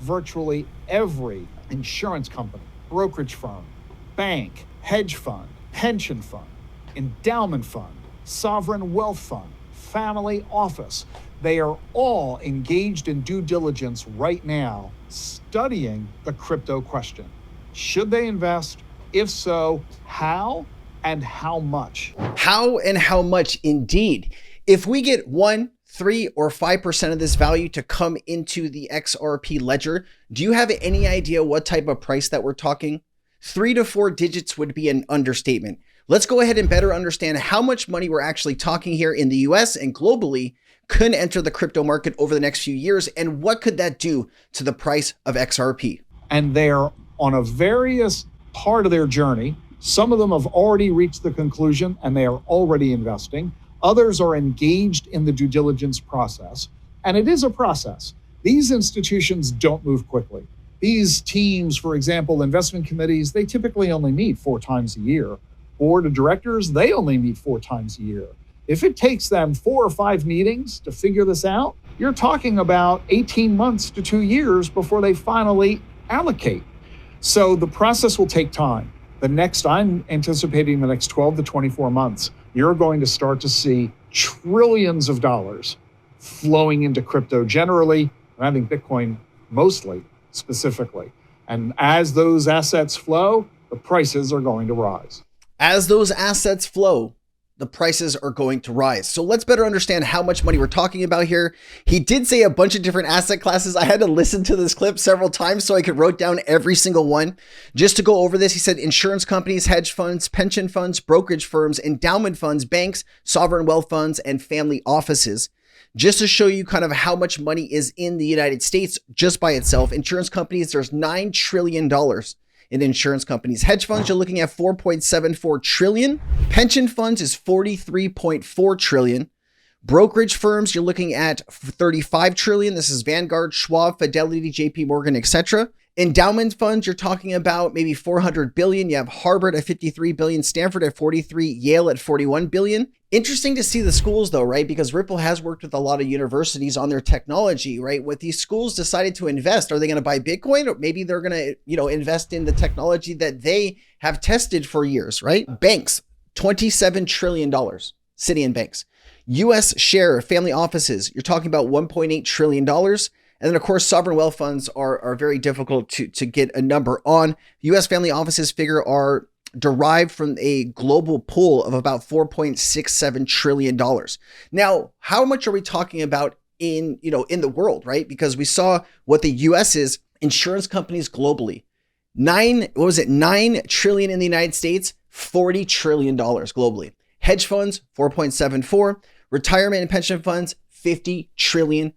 virtually every insurance company, brokerage firm, bank, hedge fund, pension fund, endowment fund, sovereign wealth fund, family office, they are all engaged in due diligence right now, studying the crypto question. Should they invest? If so, how and how much? How and how much indeed. If we get 1, 3, or 5% of this value to come into the XRP ledger, do you have any idea what type of price that we're talking? 3 to 4 digits would be an understatement. Let's go ahead and better understand how much money we're actually talking here in the US and globally could enter the crypto market over the next few years, and what could that do to the price of XRP? And they're on a various part of their journey. Some of them have already reached the conclusion and they are already investing. Others are engaged in the due diligence process, and it is a process. These institutions don't move quickly. These teams, for example, investment committees, they typically only meet 4 times a year. Board of directors, they only meet 4 times a year. If it takes them 4 or 5 meetings to figure this out, you're talking about 18 months to 2 years before they finally allocate. So the process will take time. I'm anticipating the next 12 to 24 months, you're going to start to see trillions of dollars flowing into crypto generally, and I think Bitcoin mostly, specifically. And as those assets flow, the prices are going to rise. As those assets flow, the prices are going to rise. So let's better understand how much money we're talking about here. He did say a bunch of different asset classes. I had to listen to this clip several times so I could write down every single one. Just to go over this, he said insurance companies, hedge funds, pension funds, brokerage firms, endowment funds, banks, sovereign wealth funds, and family offices. Just to show you kind of how much money is in the United States just by itself. Insurance companies, there's $9 trillion in insurance companies. Hedge funds, you're looking at 4.74 trillion. Pension funds is 43.4 trillion. Brokerage firms, you're looking at 35 trillion. This is Vanguard, Schwab, Fidelity, JP Morgan, etc. Endowment funds, you're talking about maybe 400 billion. You have Harvard at 53 billion, Stanford at 43, Yale at 41 billion. Interesting to see the schools though, right? Because Ripple has worked with a lot of universities on their technology, right? What these schools decided to invest, are they going to buy Bitcoin, or maybe they're going to, invest in the technology that they have tested for years, right? Banks, $27 trillion, City and banks. US share family offices, you're talking about $1.8 trillion. And then of course, sovereign wealth funds are very difficult to get a number on. US family offices figure are derived from a global pool of about $4.67 trillion. Now, how much are we talking about in the world, right? Because we saw what the US is, insurance companies globally, 9 trillion in the United States, $40 trillion globally. Hedge funds, 4.74, retirement and pension funds, $50 trillion.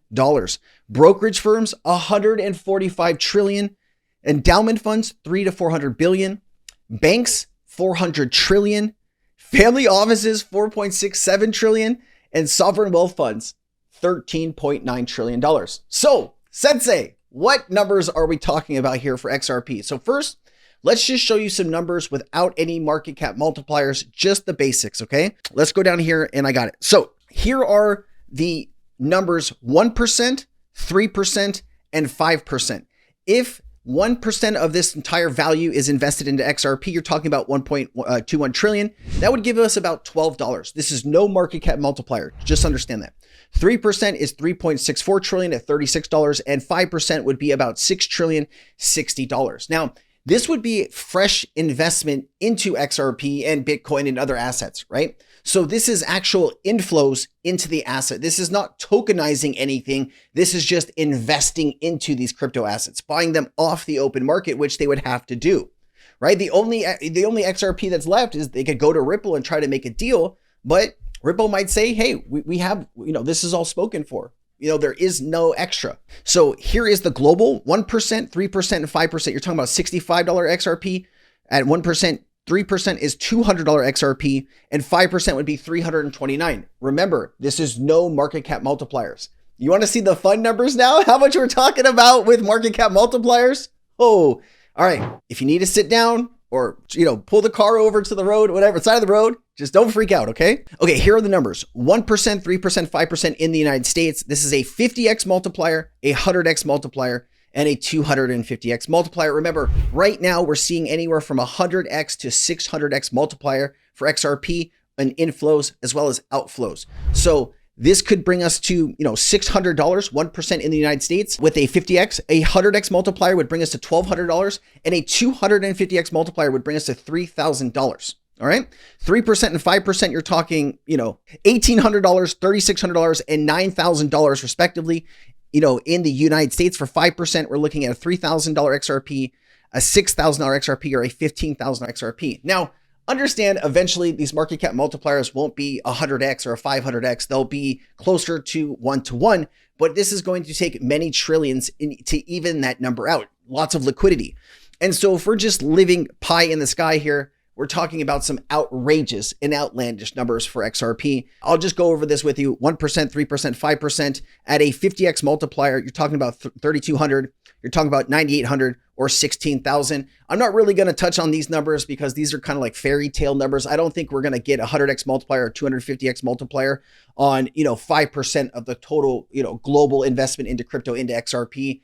Brokerage firms, 145 trillion. Endowment funds, 3 to 400 billion. Banks, 400 trillion. Family offices, 4.67 trillion. And sovereign wealth funds, $13.9 trillion. So, Sensei, what numbers are we talking about here for XRP? So first, let's just show you some numbers without any market cap multipliers, just the basics, okay? Let's go down here and I got it. So here are the numbers: 1%, 3%, and 5%. If 1% of this entire value is invested into XRP, you're talking about 1.21 trillion. That would give us about $12. This is no market cap multiplier. Just understand that. 3% is 3.64 trillion at $36, and 5% would be about $6 trillion, $60. Now, this would be fresh investment into XRP and Bitcoin and other assets, right? So this is actual inflows into the asset. This is not tokenizing anything. This is just investing into these crypto assets, buying them off the open market, which they would have to do, right? The only XRP that's left is they could go to Ripple and try to make a deal, but Ripple might say, hey, we have, this is all spoken for. There is no extra. So here is the global 1%, 3%, and 5%. You're talking about $65 XRP. At 1%, 3% is $200 XRP, and 5% would be $329. Remember, this is no market cap multipliers. You want to see the fun numbers now? How much we're talking about with market cap multipliers? Oh, all right. If you need to sit down or, pull the car over to the road, whatever, side of the road, just don't freak out, okay? Okay, here are the numbers. 1%, 3%, 5% in the United States. This is a 50x multiplier, a 100x multiplier, and a 250x multiplier. Remember, right now we're seeing anywhere from 100x to 600x multiplier for XRP and inflows as well as outflows. So this could bring us to, $600, 1% in the United States with a 50x. A 100x multiplier would bring us to $1,200, and a 250x multiplier would bring us to $3,000. All right. 3% and 5%, you're talking, $1,800, $3,600, and $9,000 respectively. In the United States for 5%, we're looking at a $3,000 XRP, a $6,000 XRP, or a $15,000 XRP. Now, understand eventually these market cap multipliers won't be 100x or a 500x. They'll be closer to 1-to-1, but this is going to take many trillions to even that number out. Lots of liquidity. And so if we're just living pie in the sky here, we're talking about some outrageous and outlandish numbers for XRP. I'll just go over this with you. 1%, 3%, 5% at a 50x multiplier. You're talking about 3,200. You're talking about 9,800 or 16,000. I'm not really going to touch on these numbers because these are kind of like fairy tale numbers. I don't think we're going to get a 100x multiplier or 250x multiplier on, 5% of the total, global investment into crypto, into XRP.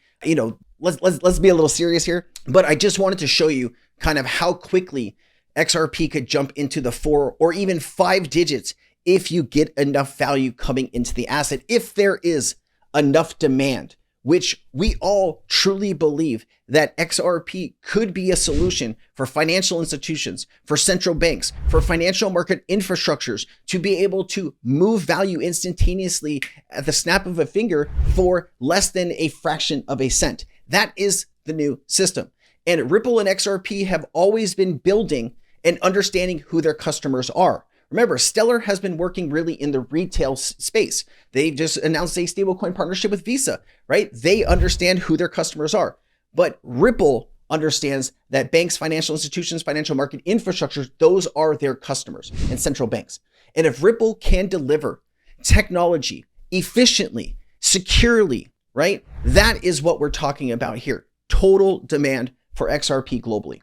Let's be a little serious here. But I just wanted to show you kind of how quickly XRP could jump into the 4 or even 5 digits if you get enough value coming into the asset, if there is enough demand, which we all truly believe that XRP could be a solution for financial institutions, for central banks, for financial market infrastructures to be able to move value instantaneously at the snap of a finger for less than a fraction of a cent. That is the new system. And Ripple and XRP have always been building and understanding who their customers are. Remember, Stellar has been working really in the retail space. They just announced a stablecoin partnership with Visa, right? They understand who their customers are. But Ripple understands that banks, financial institutions, financial market infrastructures, those are their customers and central banks. And if Ripple can deliver technology efficiently, securely, right? That is what we're talking about here. Total demand for XRP globally.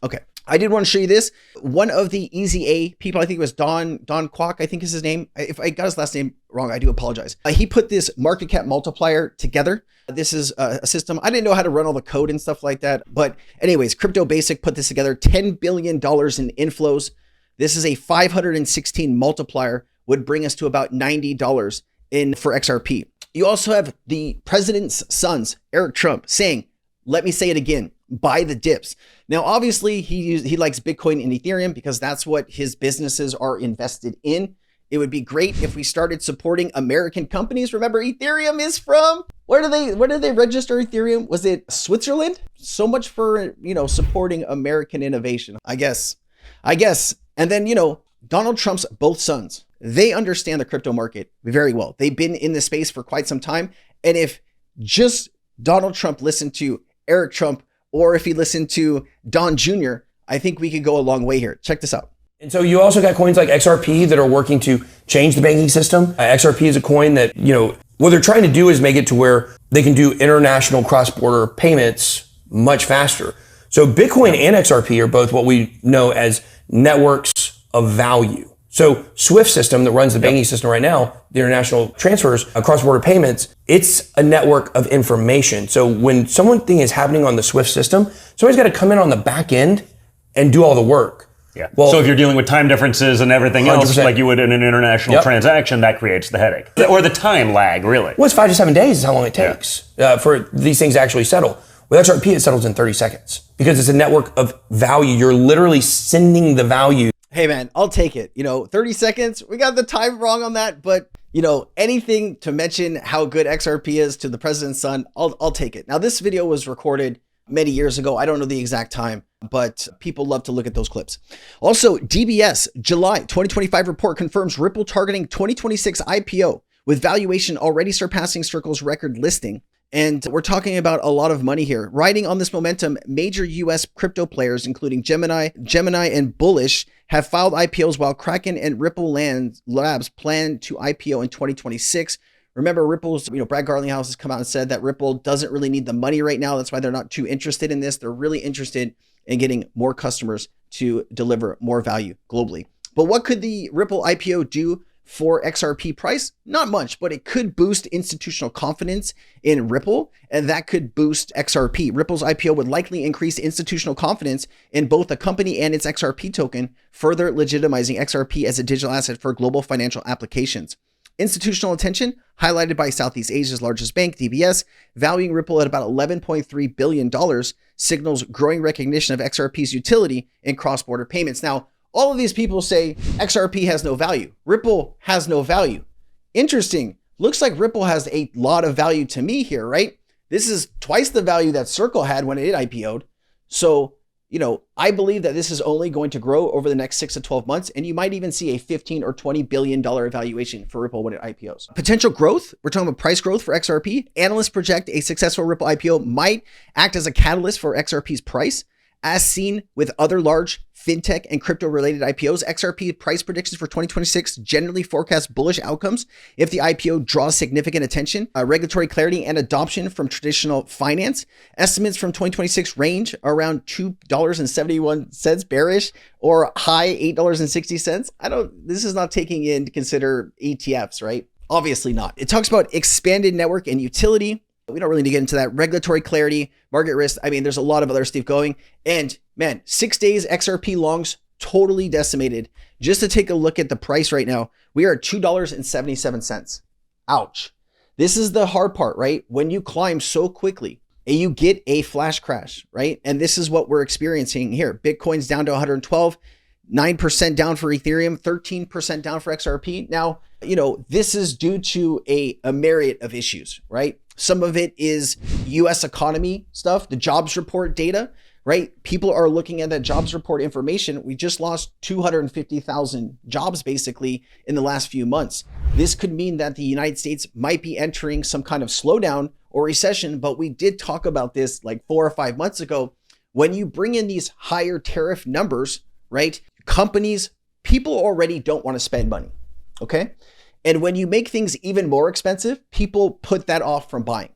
Okay. I did want to show you this. One of the Easy A people, I think it was Don Kwok, I think is his name. If I got his last name wrong, I do apologize. He put this market cap multiplier together. This is a system. I didn't know how to run all the code and stuff like that. But anyways, Crypto Basic put this together. $10 billion in inflows. This is a 516 multiplier, would bring us to about $90 in for XRP. You also have the president's sons, Eric Trump, saying, let me say it again, buy the dips. Now, obviously, he likes Bitcoin and Ethereum because that's what his businesses are invested in. It would be great if we started supporting American companies. Remember, Ethereum is from, where did they register Ethereum? Was it Switzerland? So much for, supporting American innovation, I guess. And then, Donald Trump's both sons, they understand the crypto market very well. They've been in this space for quite some time. And if just Donald Trump listened to Eric Trump, or if he listened to Don Jr., I think we could go a long way here. Check this out. And so you also got coins like XRP that are working to change the banking system. XRP is a coin that, what they're trying to do is make it to where they can do international cross-border payments much faster. So Bitcoin and XRP are both what we know as networks of value. So SWIFT system that runs the banking system right now, the international transfers, cross-border payments, it's a network of information. So when something is happening on the SWIFT system, somebody's got to come in on the back end and do all the work. Yeah. Well, so if you're dealing with time differences and everything 100%. Else, like you would in an international transaction, that creates the headache. Or the time lag, really. Well, it's 5 to 7 days is how long it takes for these things to actually settle. With XRP, it settles in 30 seconds because it's a network of value. You're literally sending the value. Hey man, I'll take it. 30 seconds. We got the time wrong on that, but anything to mention how good XRP is to the president's son, I'll take it. Now, this video was recorded many years ago. I don't know the exact time, but people love to look at those clips. Also, DBS July 2025 report confirms Ripple targeting 2026 IPO with valuation already surpassing Circle's record listing. And we're talking about a lot of money here. Riding on this momentum, major US crypto players, including Gemini, and Bullish, have filed IPOs while Kraken and Ripple Labs plan to IPO in 2026. Remember, Ripple's, Brad Garlinghouse has come out and said that Ripple doesn't really need the money right now. That's why they're not too interested in this. They're really interested in getting more customers to deliver more value globally. But what could the Ripple IPO do for XRP price? Not much, but it could boost institutional confidence in Ripple, and that could boost XRP. Ripple's IPO would likely increase institutional confidence in both the company and its XRP token, further legitimizing XRP as a digital asset for global financial applications. Institutional attention, highlighted by Southeast Asia's largest bank, DBS, valuing Ripple at about $11.3 billion, signals growing recognition of XRP's utility in cross-border payments. Now, all of these people say XRP has no value. Ripple has no value. Interesting. Looks like Ripple has a lot of value to me here, right? This is twice the value that Circle had when it IPO'd. So, I believe that this is only going to grow over the next 6 to 12 months, and you might even see a $15 or $20 billion valuation for Ripple when it IPOs. Potential growth, we're talking about price growth for XRP. Analysts project a successful Ripple IPO might act as a catalyst for XRP's price. As seen with other large fintech and crypto-related IPOs, XRP price predictions for 2026 generally forecast bullish outcomes if the IPO draws significant attention, regulatory clarity, and adoption from traditional finance. Estimates from 2026 range around $2.71 bearish or high $8.60. This is not taking into consider ETFs, right? Obviously not. It talks about expanded network and utility. We don't really need to get into that. Regulatory clarity, market risk. There's a lot of other stuff going. And man, 6 days XRP longs totally decimated. Just to take a look at the price right now, we are at $2.77. Ouch. This is the hard part, right? When you climb so quickly and you get a flash crash, right? And this is what we're experiencing here. Bitcoin's down to 112, 9% down for Ethereum, 13% down for XRP. Now, this is due to a myriad of issues, right? Some of it is US economy stuff, the jobs report data, right? People are looking at that jobs report information. We just lost 250,000 jobs basically in the last few months. This could mean that the United States might be entering some kind of slowdown or recession, but we did talk about this like 4 or 5 months ago. When you bring in these higher tariff numbers, right? People already don't want to spend money, okay? And when you make things even more expensive, people put that off from buying.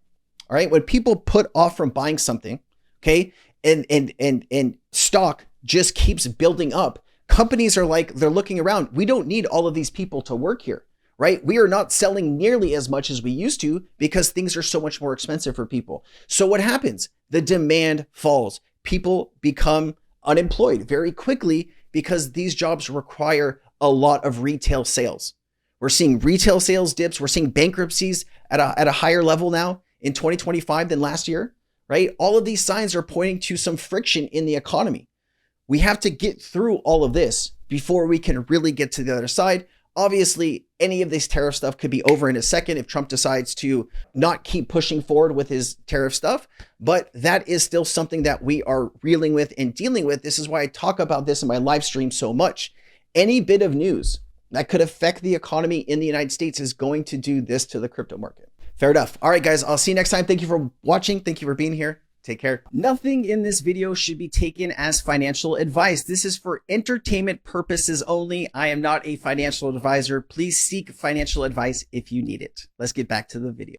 All right. When people put off from buying something, okay, and stock just keeps building up, companies are like, they're looking around. We don't need all of these people to work here, right? We are not selling nearly as much as we used to because things are so much more expensive for people. So what happens? The demand falls. People become unemployed very quickly because these jobs require a lot of retail sales. We're seeing retail sales dips. We're seeing bankruptcies at a higher level now in 2025 than last year, right? All of these signs are pointing to some friction in the economy. We have to get through all of this before we can really get to the other side. Obviously, any of this tariff stuff could be over in a second if Trump decides to not keep pushing forward with his tariff stuff, but that is still something that we are reeling with and dealing with. This is why I talk about this in my live stream so much. Any bit of news that could affect the economy in the United States is going to do this to the crypto market. Fair enough. All right, guys, I'll see you next time. Thank you for watching. Thank you for being here. Take care. Nothing in this video should be taken as financial advice. This is for entertainment purposes only. I am not a financial advisor. Please seek financial advice if you need it. Let's get back to the video.